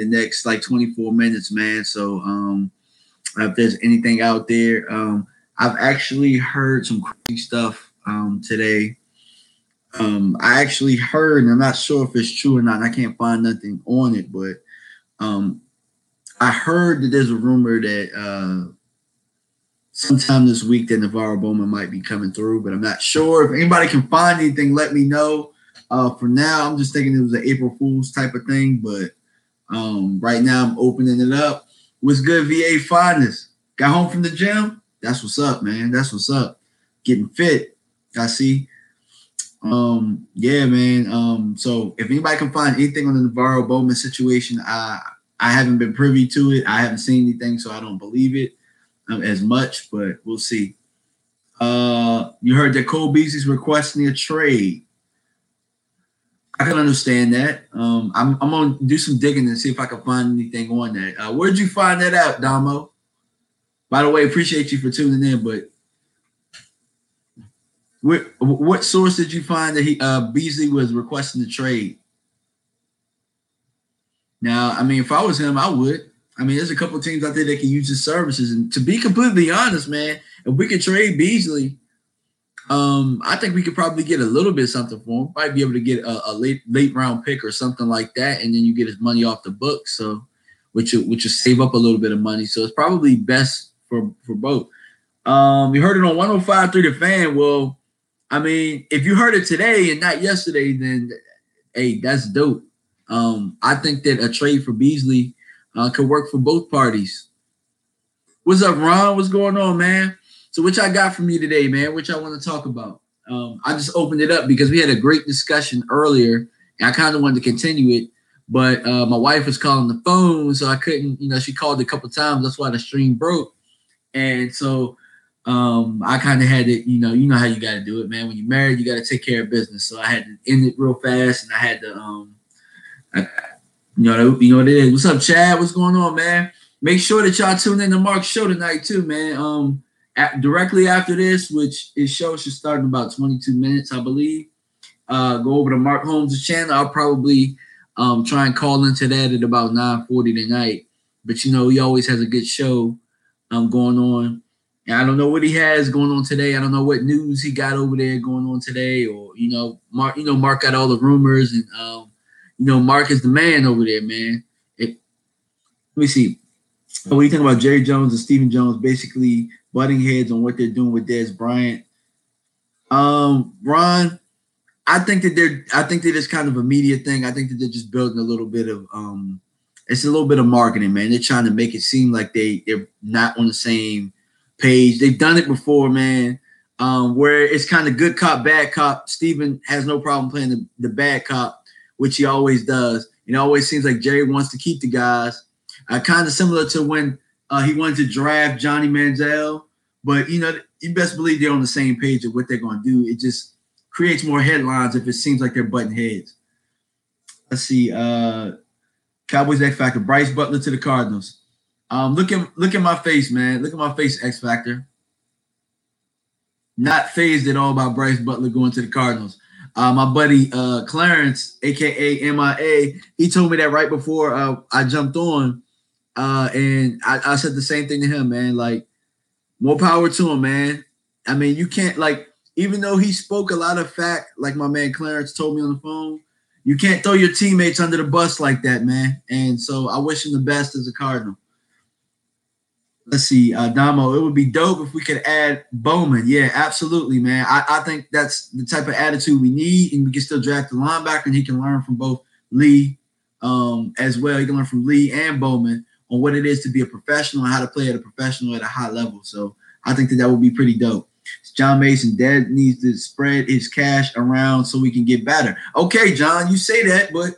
the next like 24 minutes, man. So if there's anything out there, I've actually heard some crazy stuff today. I actually heard, and I'm not sure if it's true or not. And I can't find nothing on it, but I heard that there's a rumor that sometime this week that Navarro Bowman might be coming through, but I'm not sure. If anybody can find anything, let me know. For now, I'm just thinking it was an April Fool's type of thing, but right now I'm opening it up. What's good, VA Finest? Got home from the gym? That's what's up, man. That's what's up. Getting fit. I see. Yeah, man. So if anybody can find anything on the Navarro Bowman situation, I haven't been privy to it. I haven't seen anything, so I don't believe it as much, but we'll see. You heard that Cole Beasley's requesting a trade. I can understand that. I'm gonna do some digging and see if I can find anything on that. Where'd you find that out, Damo? By the way, appreciate you for tuning in. But what source did you find that Beasley was requesting the trade? Now, I mean, if I was him, I would. I mean, there's a couple of teams out there that can use his services. And to be completely honest, man, if we could trade Beasley, I think we could probably get a little bit of something for him. Might be able to get a late round pick or something like that, and then you get his money off the books. So, which will save up a little bit of money. So it's probably best for both. You heard it on 105.3 The Fan. Well, I mean, if you heard it today and not yesterday, then hey, that's dope. I think that a trade for Beasley could work for both parties. What's up, Ron? What's going on, man? So what y'all got from you today, man? What y'all want to talk about? I just opened it up because we had a great discussion earlier, and I kind of wanted to continue it, but my wife was calling the phone, so I couldn't, she called a couple times. That's why the stream broke. And so I kind of had to, you know how you got to do it, man. When you're married, you got to take care of business. So I had to end it real fast, and I had to, you know what it is. What's up, Chad? What's going on, man? Make sure that y'all tune in to Mark's show tonight too, man. Directly after this, which his show should start in about 22 minutes, I believe. Go over to Mark Holmes' channel. I'll probably try and call into that at about 9:40 tonight. But he always has a good show going on. And I don't know what he has going on today. I don't know what news he got over there going on today, or Mark got all the rumors, and Mark is the man over there, man. Let me see. What do you think about Jerry Jones and Stephen Jones basically butting heads on what they're doing with Dez Bryant? Ron, I think that it's kind of a media thing. I think that they're just building a little bit of it's a little bit of marketing, man. They're trying to make it seem like they're not on the same page. They've done it before, man. Where it's kind of good cop, bad cop. Stephen has no problem playing the bad cop, which he always does. It always seems like Jerry wants to keep the guys. Kind of similar to when he wanted to draft Johnny Manziel. But, you best believe they're on the same page of what they're going to do. It just creates more headlines if it seems like they're butting heads. Let's see. Cowboys X Factor. Bryce Butler to the Cardinals. Look at my face, man. Look at my face, X Factor. Not phased at all by Bryce Butler going to the Cardinals. My buddy Clarence, a.k.a. MIA, he told me that right before I jumped on. And I said the same thing to him, man. Like, more power to him, man. I mean, you can't, even though he spoke a lot of fact, like my man Clarence told me on the phone, you can't throw your teammates under the bus like that, man. And so I wish him the best as a Cardinal. Let's see, Damo, it would be dope if we could add Bowman. Yeah, absolutely, man. I think that's the type of attitude we need, and we can still draft the linebacker, and he can learn from both Lee as well. He can learn from Lee and Bowman on what it is to be a professional and how to play at a professional at a high level. So I think that would be pretty dope. John Mason, Dad needs to spread his cash around so we can get better. Okay, John, you say that, but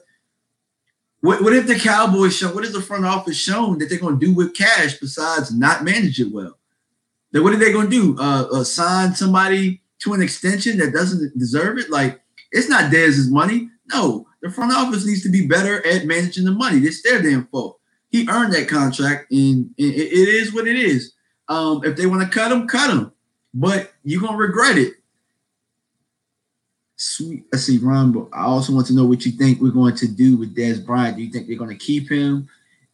what if the Cowboys show, what is the front office shown that they're going to do with cash besides not manage it well? Then what are they going to do? Sign somebody to an extension that doesn't deserve it? Like, it's not Dez's money. No, the front office needs to be better at managing the money. It's their damn fault. He earned that contract, and it is what it is. If they want to cut him, cut him. But you're going to regret it. Sweet. Let's see, Ron. But I also want to know what you think we're going to do with Dez Bryant. Do you think they're going to keep him,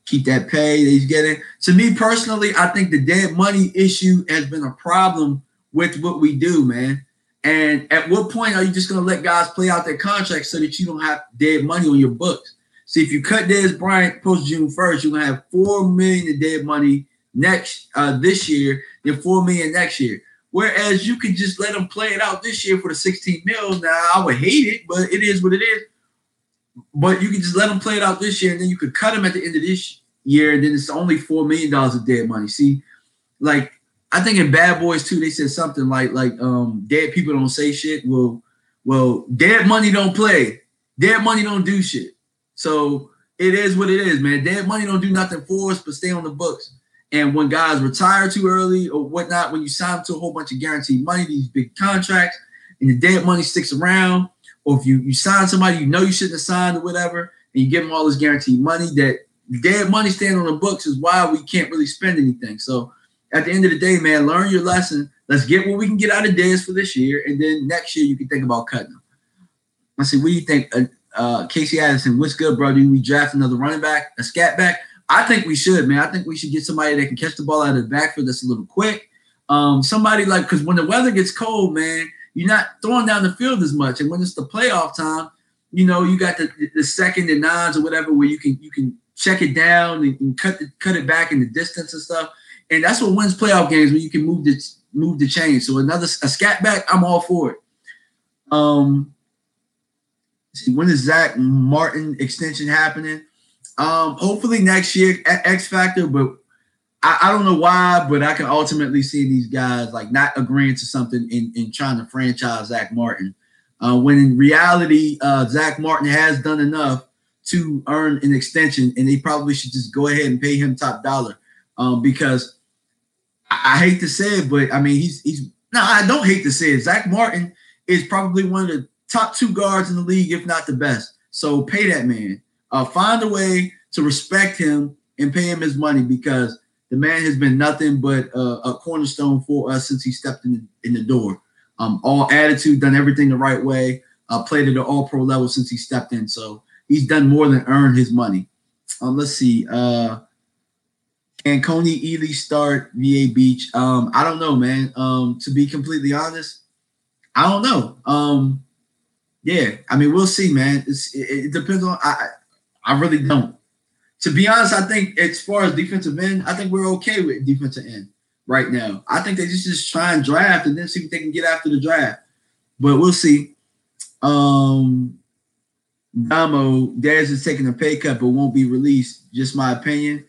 keep that pay that he's getting? To me personally, I think the dead money issue has been a problem with what we do, man. And at what point are you just going to let guys play out their contracts so that you don't have dead money on your books? See, if you cut Dez Bryant post June 1st, you're going to have $4 million in dead money this year, then $4 million next year. Whereas you could just let him play it out this year for the 16 mil. Now, I would hate it, but it is what it is. But you could just let him play it out this year, and then you could cut him at the end of this year, and then it's only $4 million of dead money. See, like, I think in Bad Boys 2, they said something like dead people don't say shit. Well, dead money don't play. Dead money don't do shit. So it is what it is, man. Dead money don't do nothing for us but stay on the books. And when guys retire too early or whatnot, when you sign them to a whole bunch of guaranteed money, these big contracts, and the dead money sticks around, or if you sign somebody you know you shouldn't have signed or whatever, and you give them all this guaranteed money, that dead money staying on the books is why we can't really spend anything. So at the end of the day, man, learn your lesson. Let's get what we can get out of Dez for this year, and then next year you can think about cutting them. I said, what do you think? Casey Addison, what's good, bro? Do we draft another running back, a scat back? I think we should, man. I think we should get somebody that can catch the ball out of the backfield that's a little quick. Somebody like, because when the weather gets cold, man, you're not throwing down the field as much. And when it's the playoff time, you know, you got the second and nines or whatever where you can check it down and cut it back in the distance and stuff. And that's what wins playoff games, when you can move the chain. So a scat back, I'm all for it. See, when is Zach Martin extension happening? Hopefully next year at X Factor, but I don't know why, but I can ultimately see these guys like not agreeing to something in trying to franchise Zach Martin. When in reality, Zach Martin has done enough to earn an extension, and they probably should just go ahead and pay him top dollar. Because I hate to say it, but I mean, I don't hate to say it. Zach Martin is probably one of the top 2 guards in the league, if not the best. So pay that man. Find a way to respect him and pay him his money, because the man has been nothing but a cornerstone for us since he stepped in the door. All attitude, done everything the right way, played at the all-pro level since he stepped in. So he's done more than earn his money. Let's see. Can Kony Ealy start VA Beach? I don't know, man. To be completely honest, I don't know. Yeah, I mean, we'll see, man. It depends on – I really don't. To be honest, I think as far as defensive end, I think we're okay with defensive end right now. I think they just try and draft and then see what they can get after the draft. But we'll see. Damo, Dez is taking a pay cut but won't be released. Just my opinion.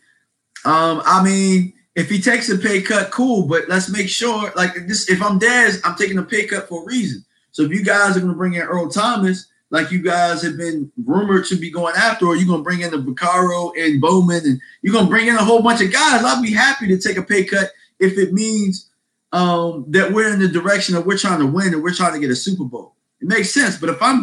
I mean, if he takes a pay cut, cool. But let's make sure, like this, if I'm Dez, I'm taking a pay cut for a reason. So if you guys are going to bring in Earl Thomas, like you guys have been rumored to be going after, or you're going to bring in the Vaccaro and Bowman, and you're going to bring in a whole bunch of guys, I'll be happy to take a pay cut if it means that we're in the direction of we're trying to win and we're trying to get a Super Bowl. It makes sense. But if I'm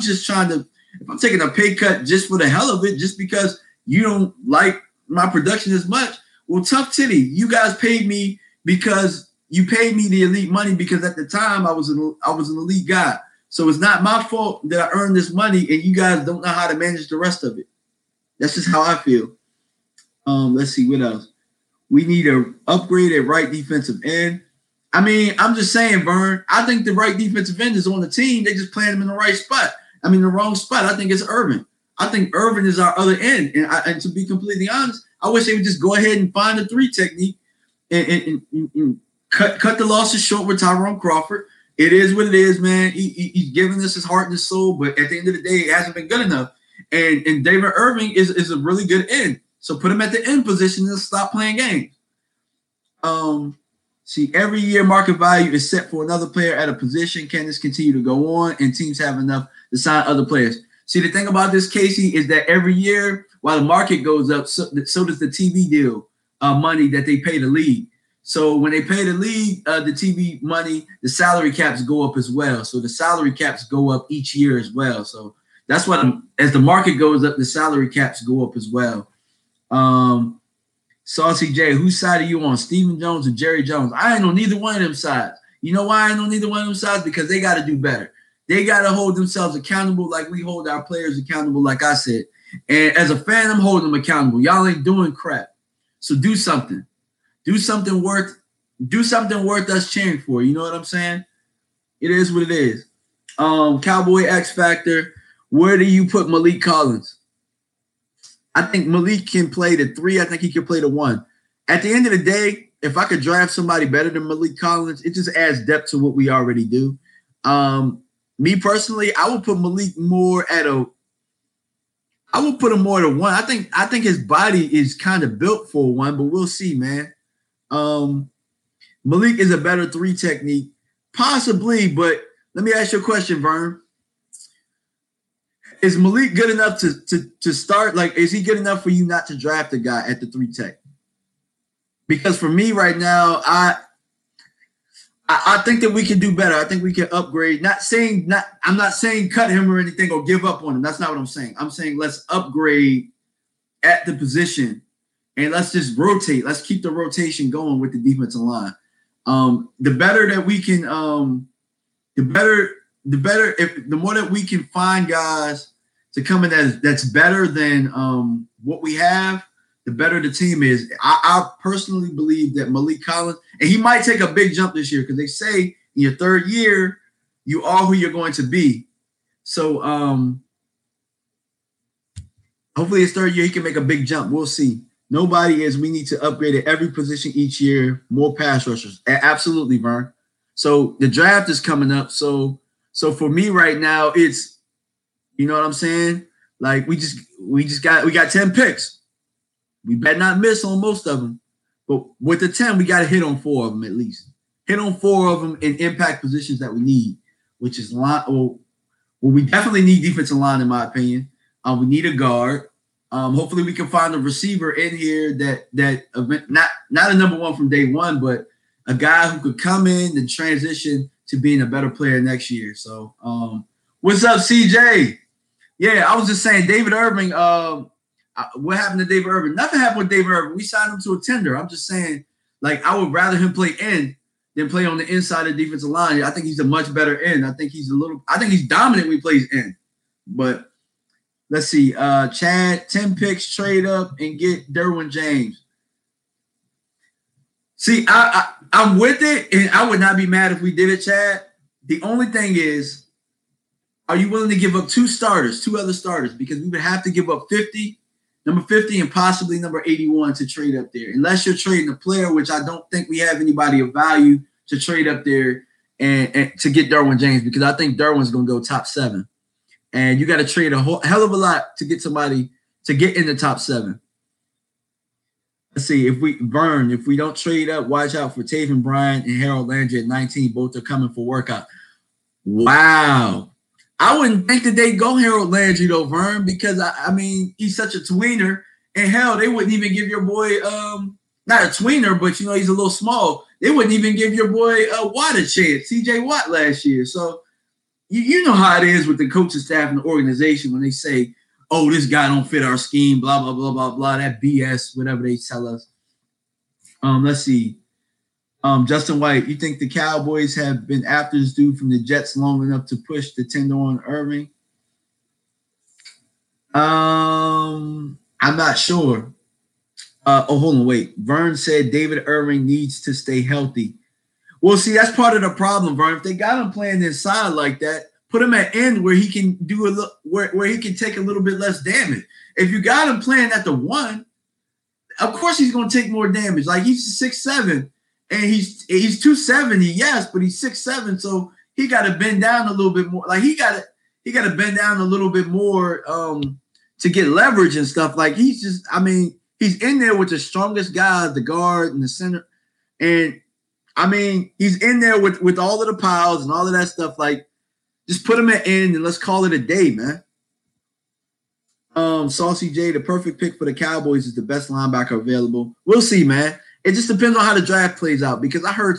taking a pay cut just for the hell of it, just because you don't like my production as much, well, tough titty. You guys paid me because you paid me the elite money, because at the time I was an elite guy. So it's not my fault that I earned this money and you guys don't know how to manage the rest of it. That's just how I feel. Let's see, what else? We need to upgrade at right defensive end. I mean, I'm just saying, Vern, I think the right defensive end is on the team. They just playing him in the right spot. I mean, the wrong spot. I think it's Irvin. I think Irvin is our other end. And to be completely honest, I wish they would just go ahead and find a 3 technique and cut the losses short with Tyrone Crawford. It is what it is, man. He's giving us his heart and his soul, but at the end of the day, it hasn't been good enough. And David Irving is a really good end. So put him at the end position and stop playing games. See, every year market value is set for another player at a position. Can this continue to go on and teams have enough to sign other players? See, the thing about this, Casey, is that every year while the market goes up, so does the TV deal money that they pay the league. So when they pay the league the TV money, the salary caps go up as well. So the salary caps go up each year as well. So that's what, as the market goes up, the salary caps go up as well. Saucy J, whose side are you on, Stephen Jones or Jerry Jones? I ain't on neither one of them sides. You know why I ain't on neither one of them sides? Because they got to do better. They got to hold themselves accountable like we hold our players accountable, like I said. And as a fan, I'm holding them accountable. Y'all ain't doing crap. So do something. Do something worth us cheering for. You know what I'm saying? It is what it is. Cowboy X Factor. Where do you put Malik Collins? I think Malik can play the 3. I think he can play the 1. At the end of the day, if I could draft somebody better than Malik Collins, it just adds depth to what we already do. Me personally, I would put Malik more at a. I would put him more at a 1. I think his body is kind of built for a 1, but we'll see, man. Malik is a better 3 technique, possibly. But let me ask you a question, Vern. Is Malik good enough to start? Like, is he good enough for you not to draft a guy at the 3 tech? Because for me right now, I think that we can do better. I think we can upgrade. I'm not saying cut him or anything or give up on him. That's not what I'm saying. I'm saying let's upgrade at the position and let's just rotate. Let's keep the rotation going with the defensive line. The better that we can, the more that we can find guys to come in that's better than what we have, the better the team is. I personally believe that Malik Collins, and he might take a big jump this year because they say in your 3rd year, you are who you're going to be. So hopefully his 3rd year, he can make a big jump. We'll see. Nobody is. We need to upgrade at every position each year, more pass rushers. Absolutely, Vern. So the draft is coming up. So for me right now, it's, you know what I'm saying? Like we got 10 picks. We better not miss on most of them. But with the 10, we got to hit on 4 of them at least. Hit on 4 of them in impact positions that we need, which is line. Well, we definitely need defensive line, in my opinion. We need a guard. Hopefully we can find a receiver in here that not a number 1 from day 1, but a guy who could come in and transition to being a better player next year. So what's up, CJ? Yeah, I was just saying David Irving. What happened to David Irving? Nothing happened with David Irving. We signed him to a tender. I'm just saying, like, I would rather him play end than play on the inside of the defensive line. I think he's a much better end. I think he's dominant when he plays end. But let's see. Chad, 10 picks, trade up, and get Derwin James. See, I'm with it, and I would not be mad if we did it, Chad. The only thing is, are you willing to give up 2 other starters? Because we would have to give up number 50 and possibly number 81 to trade up there. Unless you're trading a player, which I don't think we have anybody of value to trade up there and to get Derwin James, because I think Derwin's going to go top 7. And you got to trade a hell of a lot to get somebody to get in the top 7. Let's see. If we don't trade up, watch out for Taven Bryan and Harold Landry at 19. Both are coming for workout. Wow. I wouldn't think that they'd go Harold Landry, though, Vern, because, I mean, he's such a tweener. And, hell, they wouldn't even give your boy not a tweener, but, you know, he's a little small. They wouldn't even give your boy Watt a chance, TJ Watt last year. So, you know how it is with the coaching staff and the organization when they say, oh, this guy don't fit our scheme, blah, blah, blah, blah, blah, that BS, whatever they tell us. Let's see. Justin White, you think the Cowboys have been after this dude from the Jets long enough to push the tender on Irving? I'm not sure. Hold on, wait. Vern said David Irving needs to stay healthy. Well, see, that's part of the problem, Vern. If they got him playing inside like that, put him at end where he can do where he can take a little bit less damage. If you got him playing at the 1, of course he's going to take more damage. Like, he's 6'7". And he's 270, yes, but he's 6'7", so he got to bend down a little bit more. Like he got to bend down a little bit more to get leverage and stuff. Like he's in there with the strongest guys, the guard and the center, and I mean he's in there with all of the piles and all of that stuff. Like just put him at end and let's call it a day, man. Saucy J, the perfect pick for the Cowboys is the best linebacker available. We'll see, man. It just depends on how the draft plays out because I heard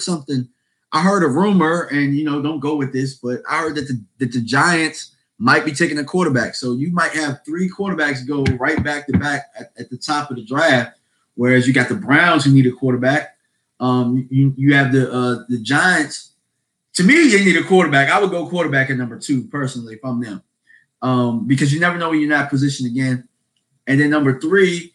a rumor, and don't go with this, but I heard that the Giants might be taking a quarterback. So you might have 3 quarterbacks go right back to back at the top of the draft, whereas you got the Browns who need a quarterback. You have the Giants To me, they need a quarterback. I would go quarterback at number 2 personally if I'm them, because you never know when you're in that position again. And then number 3,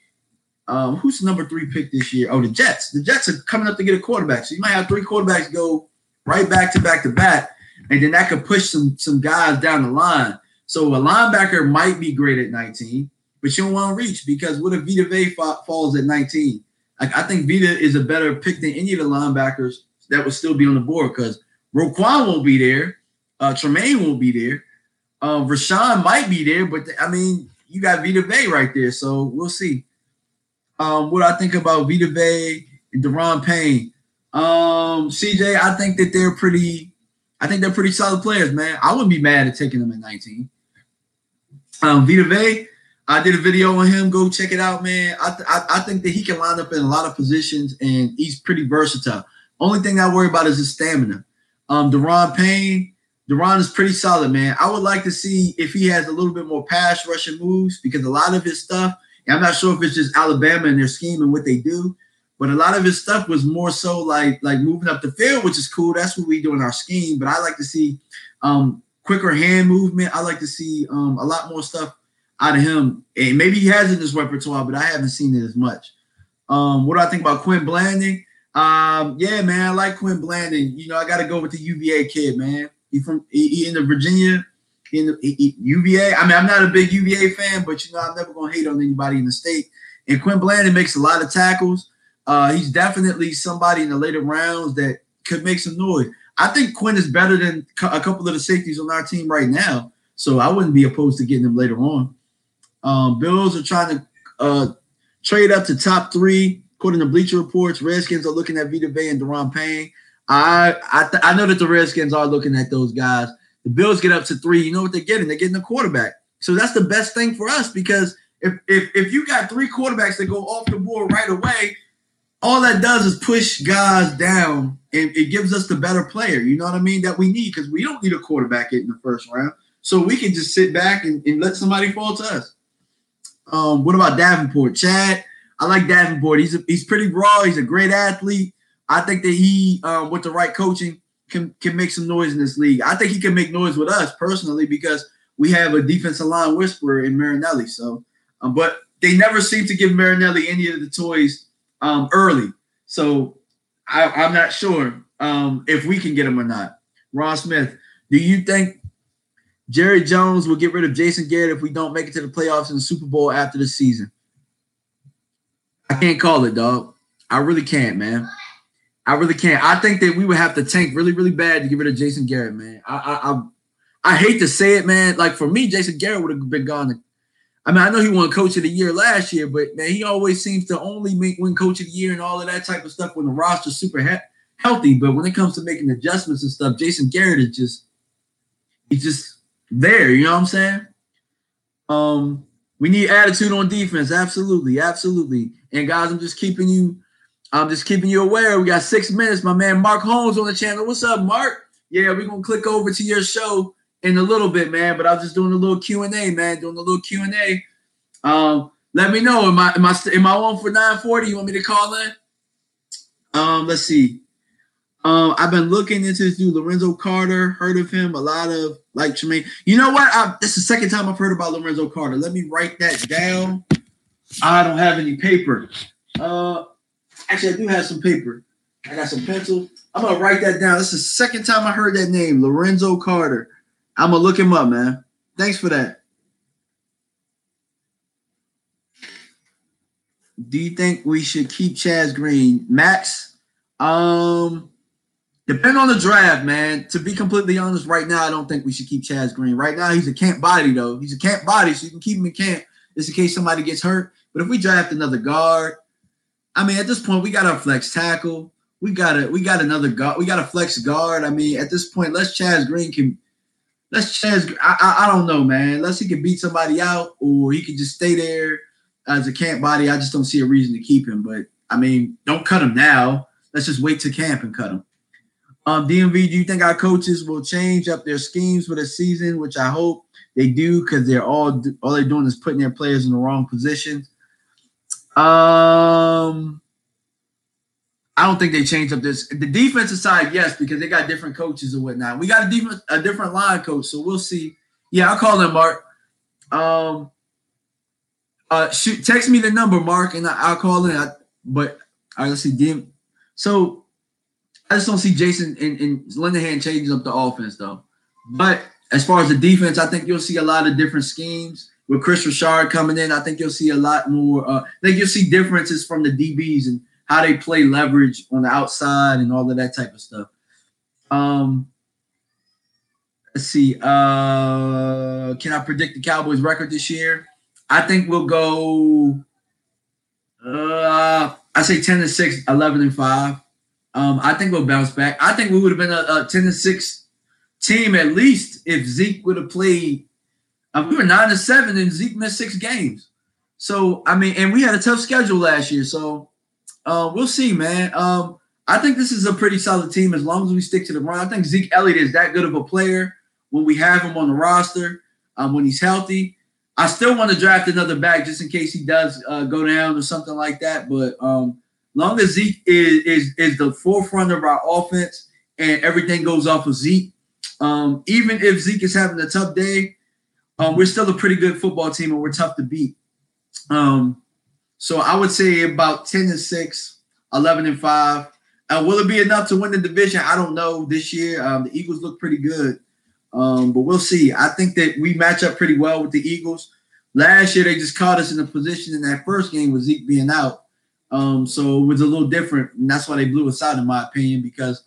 who's the number 3 pick this year? Oh, the Jets. The Jets are coming up to get a quarterback, so you might have 3 quarterbacks go right back to back to back, and then that could push some guys down the line. So a linebacker might be great at 19, but you don't want to reach because what if Vita Vea falls at 19? I think Vita is a better pick than any of the linebackers that would still be on the board because Roquan won't be there. Tremaine won't be there. Rashawn might be there, but you got Vita Vea right there, so we'll see. What I think about Vita Vea and Deron Payne. CJ, I think they're pretty solid players, man. I wouldn't be mad at taking them at 19. Vita Vea, I did a video on him. Go check it out, man. I think that he can line up in a lot of positions, and he's pretty versatile. Only thing I worry about is his stamina. Deron Payne, Deron is pretty solid, man. I would like to see if he has a little bit more pass rushing moves because a lot of his stuff, and I'm not sure if it's just Alabama and their scheme and what they do, but a lot of his stuff was more so like moving up the field, which is cool. That's what we do in our scheme. But I like to see quicker hand movement. I like to see a lot more stuff out of him. And maybe he has it in his repertoire, but I haven't seen it as much. What do I think about Quinn Blanding? Yeah, man, I like Quinn Blanding. I got to go with the UVA kid, man. He in the Virginia, UVA. I'm not a big UVA fan, but I'm never gonna hate on anybody in the state. And Quinn Blanding makes a lot of tackles. He's definitely somebody in the later rounds that could make some noise. I think Quinn is better than a couple of the safeties on our team right now, so I wouldn't be opposed to getting him later on. Bills are trying to trade up to top 3 according to Bleacher Reports. Redskins are looking at Vita Vea and Deron Payne. I know that the Redskins are looking at those guys. The Bills get up to 3. You know what they're getting? They're getting a quarterback. So that's the best thing for us because if you got 3 quarterbacks that go off the board right away, all that does is push guys down, and it gives us the better player, you know what I mean, that we need because we don't need a quarterback in the first round. So we can just sit back and let somebody fall to us. What about Davenport? Chad, I like Davenport. He's pretty raw. He's a great athlete. I think that he, with the right coaching, can make some noise in this league. I think he can make noise with us personally because we have a defensive line whisperer in Marinelli. So, but they never seem to give Marinelli any of the toys early. So I'm not sure if we can get him or not. Ron Smith, do you think Jerry Jones will get rid of Jason Garrett if we don't make it to the playoffs in the Super Bowl after the season? I can't call it, dog. I really can't, man. I really can't. I think that we would have to tank really, really bad to get rid of Jason Garrett, man. I hate to say it, man. Like, for me, Jason Garrett would have been gone. I know he won Coach of the Year last year, but, man, he always seems to only win Coach of the Year and all of that type of stuff when the roster's super healthy. But when it comes to making adjustments and stuff, Jason Garrett is he's just there. You know what I'm saying? We need attitude on defense. Absolutely. Absolutely. And, guys, I'm just keeping you aware. We got 6 minutes. My man Mark Holmes on the channel. What's up, Mark? Yeah, we're going to click over to your show in a little bit, man. But I was just doing a little Q&A, man. Let me know. Am I on for 9:40? You want me to call in? Let's see. I've been looking into this dude, Lorenzo Carter. Heard of him. A lot of like Tremaine. You know what? This is the second time I've heard about Lorenzo Carter. Let me write that down. I don't have any paper. Actually, I do have some paper. I got some pencils. I'm going to write that down. This is the second time I heard that name, Lorenzo Carter. I'm going to look him up, man. Thanks for that. Do you think we should keep Chaz Green? Max, depending on the draft, man. To be completely honest, right now, I don't think we should keep Chaz Green. Right now, he's a camp body, though. He's a camp body, so you can keep him in camp just in case somebody gets hurt. But if we draft another guard, at this point, we got our flex tackle. We got another guard. We got a flex guard. At this point, Chaz Green. I don't know, man. Unless he can beat somebody out or he can just stay there as a camp body. I just don't see a reason to keep him. But, don't cut him now. Let's just wait to camp and cut him. DMV, do you think our coaches will change up their schemes for the season, which I hope they do because all they're doing is putting their players in the wrong positions? I don't think they changed up this. The defensive side, yes, because they got different coaches and whatnot. We got a different line coach, so we'll see. Yeah, I'll call him Mark. Text me the number, Mark, and I'll call in. But all right, let's see. So I just don't see Jason and Linehan changing up the offense, though. But as far as the defense, I think you'll see a lot of different schemes. With Chris Richard coming in, I think you'll see a lot more. I think you'll see differences from the DBs and how they play leverage on the outside and all of that type of stuff. Let's see. Can I predict the Cowboys record this year? I think we'll go. I say 10-6, 11-5. I think we'll bounce back. I think we would have been a 10-6 team at least if Zeke would have played. We were 9-7 and Zeke missed 6 games. So I mean, and we had a tough schedule last year. So we'll see, man. I think this is a pretty solid team as long as we stick to the run. I think Zeke Elliott is that good of a player when we have him on the roster, when he's healthy. I still want to draft another back just in case he does go down or something like that. But long as Zeke is the forefront of our offense and everything goes off of Zeke, even if Zeke is having a tough day, we're still a pretty good football team and we're tough to beat. So I would say about 10-6, 11-5. Will it be enough to win the division? I don't know this year. The Eagles look pretty good. But we'll see. I think that we match up pretty well with the Eagles. Last year, they just caught us in a position in that first game with Zeke being out. So it was a little different. And that's why they blew us out, in my opinion, because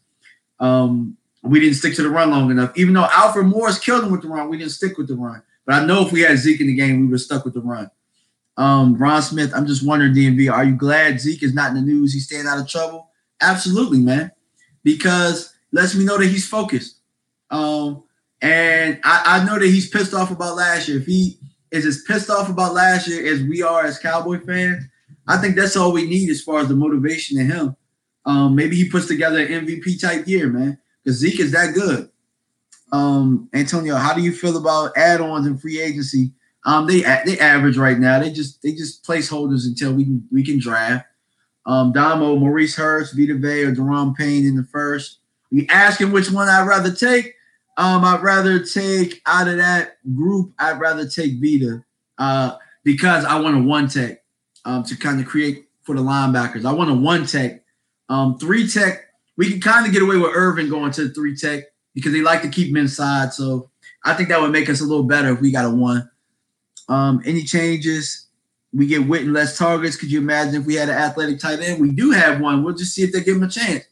we didn't stick to the run long enough. Even though Alfred Morris killed him with the run, we didn't stick with the run. But I know if we had Zeke in the game, we would have stuck with the run. Ron Smith, I'm just wondering, DMV, are you glad Zeke is not in the news? He's staying out of trouble? Absolutely, man. Because it lets me know that he's focused. And I know that he's pissed off about last year. If he is as pissed off about last year as we are as Cowboy fans, I think that's all we need as far as the motivation in him. Maybe he puts together an MVP type year, man, because Zeke is that good. Antonio, how do you feel about add-ons and free agency? They average right now. They just placeholders until we can draft. Damo, Maurice Hurst, Vita Vea, or Deron Payne in the first. You asking which one I'd rather take? I'd rather take out of that group. I'd rather take Vita because I want a one tech to kind of create for the linebackers. I want a one tech, 3 tech. We can kind of get away with Irvin going to the 3 tech because they like to keep him inside. So I think that would make us a little better if we got a 1. Any changes? We get Witten less targets. Could you imagine if we had an athletic tight end? We do have one. We'll just see if they give him a chance,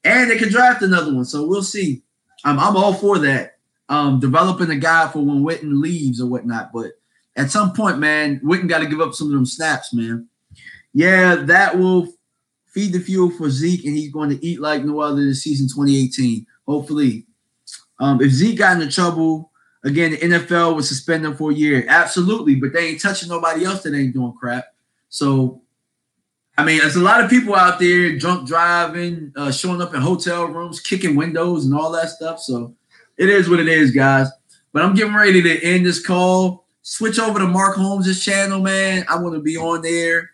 and they can draft another one. So we'll see. I'm all for that. Developing a guy for when Witten leaves or whatnot. But at some point, man, Witten got to give up some of them snaps, man. Yeah, that will feed the fuel for Zeke, and he's going to eat like no other this season 2018, hopefully. If Zeke got into trouble, again, the NFL would suspend him for a year. Absolutely, but they ain't touching nobody else that ain't doing crap. So, I mean, there's a lot of people out there drunk driving, showing up in hotel rooms, kicking windows and all that stuff. So it is what it is, guys. But I'm getting ready to end this call. Switch over to Mark Holmes' channel, man. I want to be on there.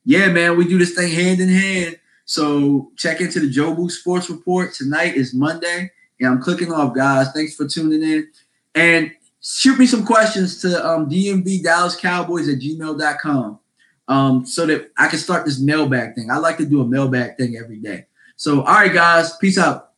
Yeah, man, we do this thing hand in hand. So check into the Joe Boo Sports Report. Tonight is Monday, and I'm clicking off, guys. Thanks for tuning in. And shoot me some questions to dmvdallascowboys@gmail.com. So that I can start this mailbag thing. I like to do a mailbag thing every day. So, all right, guys, peace out.